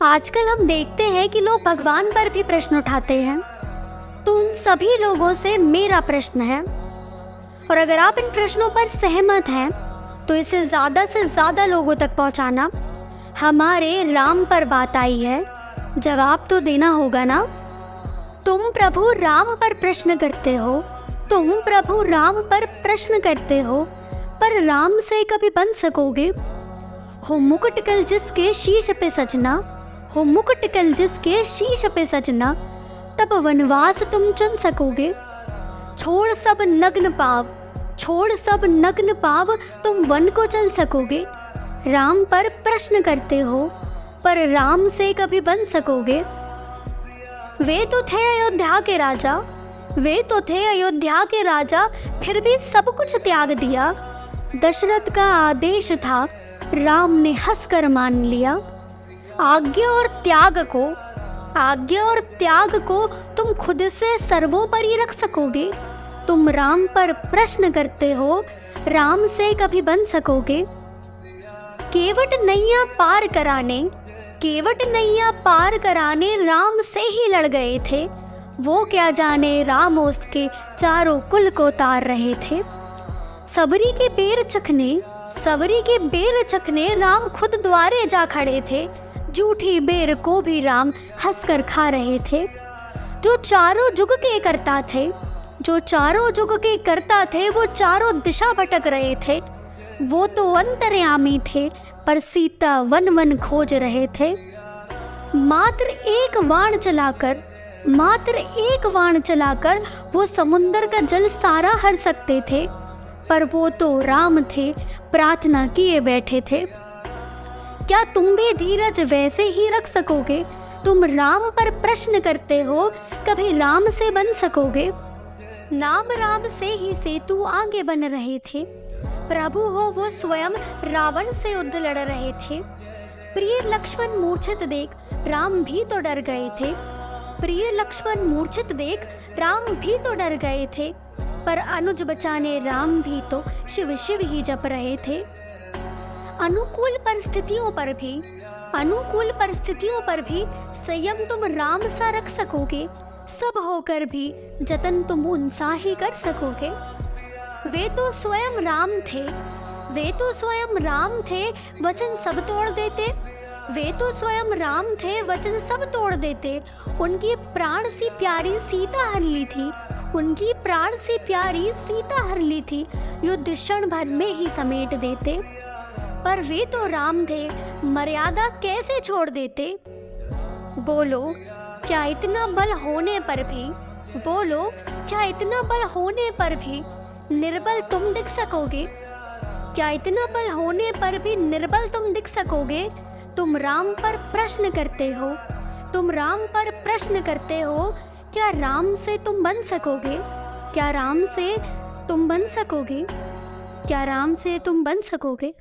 आजकल हम देखते हैं कि लोग भगवान पर भी प्रश्न उठाते हैं। तो उन सभी लोगों से मेरा प्रश्न है, और अगर आप इन प्रश्नों पर सहमत हैं तो इसे ज़्यादा से ज़्यादा लोगों तक पहुंचाना। हमारे राम पर बात आई है, जवाब तो देना होगा ना। तुम प्रभु राम पर प्रश्न करते हो, तुम प्रभु राम पर प्रश्न करते हो, पर राम से कभी बन सकोगे? हो मुकुट कल जिसके शीश पे सजना, हो मुकुट कल जिसके शीश पे सजना, तब वनवास तुम चुन सकोगे? छोड़ सब नग्न पाव, छोड़ सब नग्न पाव, तुम वन को चल सकोगे? राम पर प्रश्न करते हो, पर राम से कभी बन सकोगे? वे तो थे अयोध्या के राजा, वे तो थे अयोध्या के राजा, फिर भी सब कुछ त्याग दिया। दशरथ का आदेश था, राम ने हंसकर मान लिया। आज्ञा और त्याग को, आज्ञा और त्याग को तुम खुद से सर्वोपरि रख सकोगे? तुम राम पर प्रश्न करते हो, राम से कभी बन सकोगे? केवट नैया पार कराने, केवट नैया पार कराने राम से ही लड़ गए थे। वो क्या जाने राम उसके चारों कुल को तार रहे थे। सबरी के बेर चखने, सबरी के बेर चखने राम खुद द्वारे जा खड़े थे। जूठी बेर को भी राम हंसकर खा रहे थे। जो चारों जुग के करता थे, जो चारों जुग के करता थे, वो चारों दिशा भटक रहे थे। वो तो अंतर्यामी थे, पर सीता वन वन खोज रहे थे। मात्र एक बाण चलाकर, मात्र एक बाण चलाकर वो समुंदर का जल सारा हर सकते थे, पर वो तो राम थे, प्रार्थना किए बैठे थे। क्या तुम भी धीरज वैसे ही रख सकोगे? तुम राम पर प्रश्न करते हो, कभी राम से बन सकोगे? नाम राम से ही सेतु आगे बन रहे थे। प्रभु हो वो स्वयं रावण से युद्ध लड़ रहे थे। प्रिय लक्ष्मण मूर्छित देख राम भी तो डर गए थे। प्रिय लक्ष्मण मूर्छित देख राम भी तो डर गए थे, पर अनुज बचाने राम भी तो शिव शिव ही जप रहे थे। अनुकूल परिस्थितियों पर भी, अनुकूल परिस्थितियों पर भी संयम तुम राम सा रख सकोगे? सब होकर भी जतन तुम उनसा ही कर सकोगे? वे तो स्वयं राम थे, वे तो स्वयं राम थे, वचन सब तोड़ देते। वे तो स्वयं राम थे, वचन सब तोड़ देते। उनकी प्राण सी प्यारी सीता हर ली थी, उनकी प्राण सी प्यारी सीता हर ली थी, युद्ध क्षण भर में ही समेट देते। पर वे तो राम थे, मर्यादा कैसे छोड़ देते? बोलो क्या इतना बल होने पर भी, बोलो क्या इतना बल होने पर भी निर्बल तुम दिख सकोगे? क्या इतना बल होने पर भी निर्बल तुम दिख सकोगे? तुम राम पर प्रश्न करते हो, तुम राम पर प्रश्न करते हो, क्या राम से तुम बन सकोगे? क्या राम से तुम बन सकोगे? क्या राम से तुम बन सकोगे?